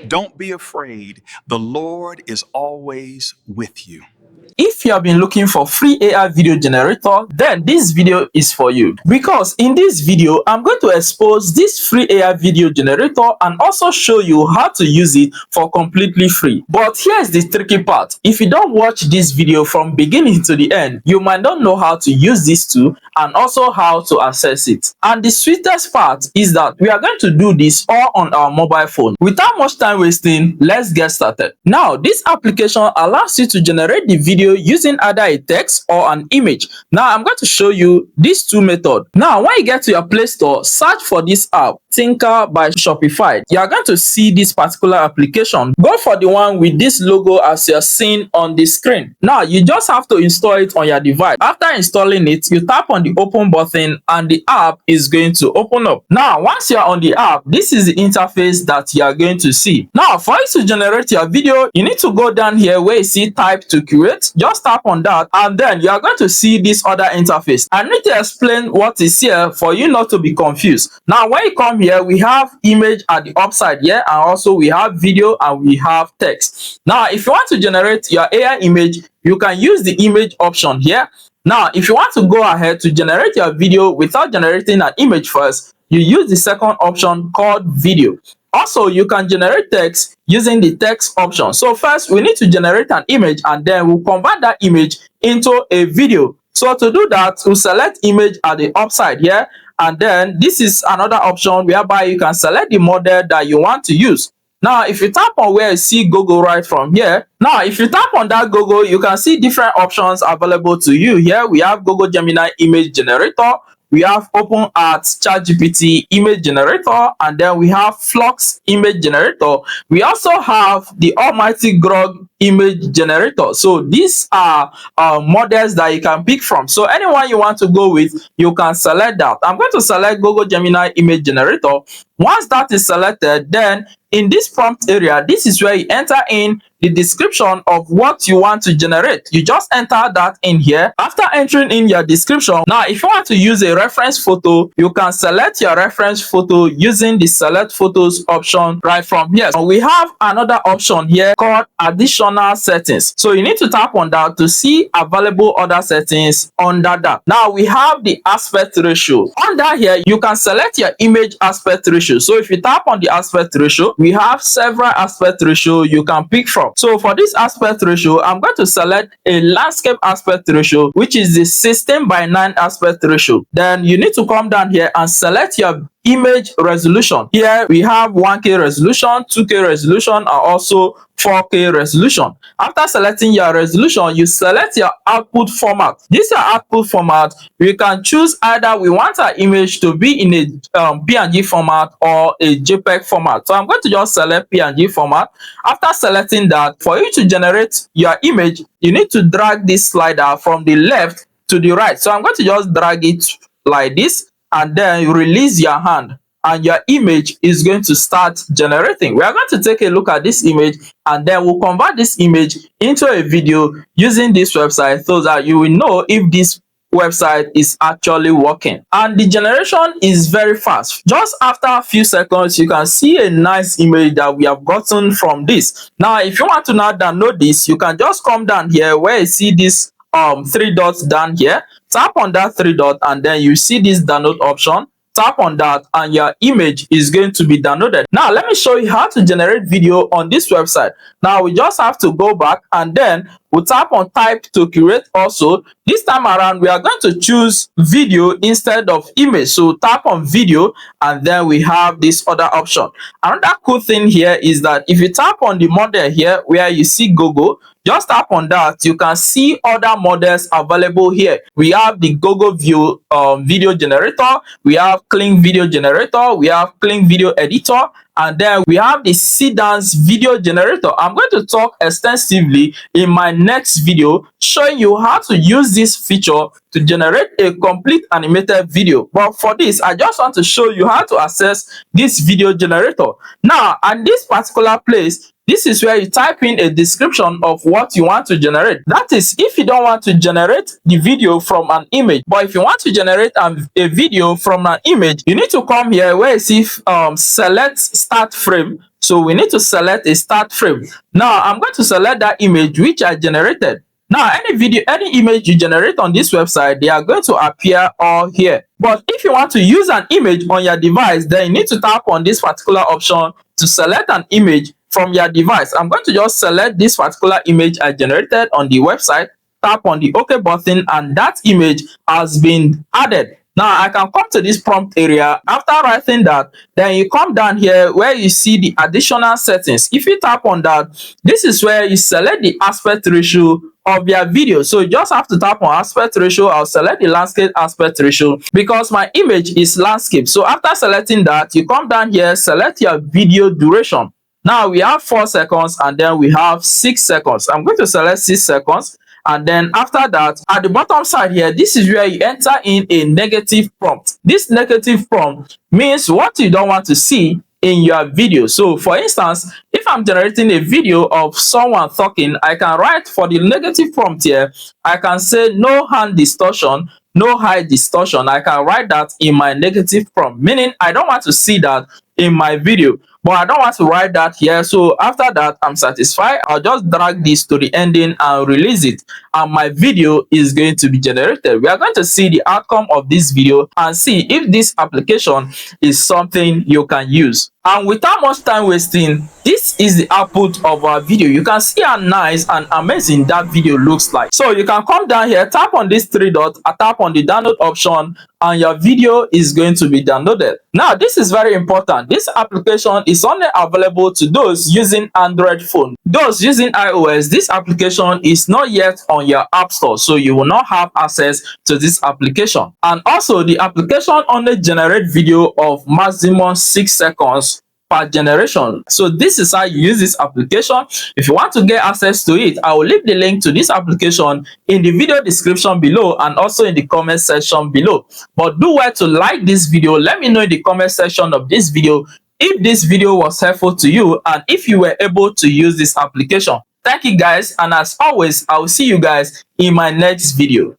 Don't be afraid. The Lord is always with you. If you have been looking for free AI video generator, then this video is for you. Because in this video, I'm going to expose this free AI video generator and also show you how to use it for completely free. But here's the tricky part. If you don't watch this video from beginning to the end, you might not know how to use this tool and also how to access it. And the sweetest part is that we are going to do this all on our mobile phone. Without much time wasting, let's get started. Now, this application allows you to generate the video using either a text or an image. Now, I'm going to show you these two methods. Now, when you get to your Play Store, search for this app, Thinker by Shopify. You are going to see this particular application. Go for the one with this logo as you're seeing on the screen. Now, you just have to install it on your device. After installing it, you tap on the open button and the app is going to open up. Now, once you're on the app, this is the interface that you are going to see. Now, for you to generate your video, you need to go down here where you see type to create. Just tap on that and then you are going to see this other interface. I need to explain what is here for you not to be confused. Now, when you come here, we have image at the upside here, and also we have video and we have text. Now, if you want to generate your AI image, you can use the image option here. Now, if you want to go ahead to generate your video without generating an image first, you use the second option called video. Also, you can generate text using the text option. So first, we need to generate an image and then we'll convert that image into a video. So to do that, we'll select image at the upside here. And then this is another option whereby you can select the model that you want to use. Now, if you tap on where you see Google right from here, now if you tap on that Google, you can see different options available to you. Here we have Google Gemini image generator. We have OpenArt ChatGPT image generator, and then we have Flux image generator. We also have the almighty Grok image generator. So these are models that you can pick from. So anyone you want to go with, you can select that. I'm going to select Google Gemini image generator. Once that is selected, then in this prompt area, this is where you enter in the description of what you want to generate. You just enter that in here. After entering in your description, now if you want to use a reference photo, you can select your reference photo using the select photos option right from here. So we have another option here called additional settings. So you need to tap on that to see available other settings under that. Now we have the aspect ratio. Under here, you can select your image aspect ratio. So if you tap on the aspect ratio, we have several aspect ratio you can pick from. So for this aspect ratio, I'm going to select a landscape aspect ratio, which is the 16:9 aspect ratio. Then you need to come down here and select your image resolution. Here we have 1K resolution, 2K resolution, and also 4K resolution. After selecting your resolution, you select your output format. This is your output format. We can choose either we want our image to be in a PNG format or a JPEG format. So I'm going to just select PNG format. After selecting that, for you to generate your image, you need to drag this slider from the left to the right. So I'm going to just drag it like this, and then you release your hand and your image is going to start generating. We are going to take a look at this image and then we'll convert this image into a video using this website so that you will know if this website is actually working. And the generation is very fast. Just after a few seconds, you can see a nice image that we have gotten from this. Now, if you want to now download this, you can just come down here where you see this three dots down here. Tap on that three dot and then you see this download option. Tap on that and your image is going to be downloaded. Now let me show you how to generate video on this website. Now we just have to go back and then we'll tap on type to create. Also this time around we are going to choose video instead of image. So tap on video and then we have this other option. Another cool thing here is that if you tap on the model here where you see Google, just tap on that, you can see other models available here. We have the Google View video generator, we have Clean Video Generator, we have Clean Video Editor, and then we have the Seedance video generator. I'm going to talk extensively in my next video showing you how to use this feature to generate a complete animated video. But for this, I just want to show you how to access this video generator. Now, at this particular place, this is where you type in a description of what you want to generate. That is, if you don't want to generate the video from an image, but if you want to generate a video from an image, you need to come here where you see select start frame. So we need to select a start frame. Now I'm going to select that image which I generated. Now any video, any image you generate on this website, they are going to appear all here. But if you want to use an image on your device, then you need to tap on this particular option to select an image from your device. I'm going to just select this particular image I generated on the website, tap on the OK button, and that image has been added. Now I can come to this prompt area. After writing that, then you come down here where you see the additional settings. If you tap on that, this is where you select the aspect ratio of your video. So you just have to tap on aspect ratio. I'll select the landscape aspect ratio because my image is landscape. So after selecting that, you come down here, select your video duration. Now we have 4 seconds and then we have 6 seconds. I'm going to select 6 seconds. And then after that, at the bottom side here, this is where you enter in a negative prompt. This negative prompt means what you don't want to see in your video. So for instance, if I'm generating a video of someone talking, I can write for the negative prompt here. I can say no hand distortion, no high distortion. I can write that in my negative prompt, meaning I don't want to see that in my video, but I don't want to write that here. So after that, I'm satisfied. I'll just drag this to the ending and release it, and my video is going to be generated. We are going to see the outcome of this video and see if this application is something you can use. And without much time wasting, this is the output of our video. You can see how nice and amazing that video looks like. So you can come down here, tap on this 3 dots, tap on the download option, and your video is going to be downloaded. Now this is very important. This application is only available to those using Android phone. Those using iOS, this application is not yet on your app store, so you will not have access to this application. And also the application only generates video of maximum 6 seconds per generation. So this is how you use this application. If you want to get access to it, I will leave the link to this application in the video description below and also in the comment section below. But do well to like this video. Let me know in the comment section of this video if this video was helpful to you and if you were able to use this application. Thank you guys, and as always, I will see you guys in my next video.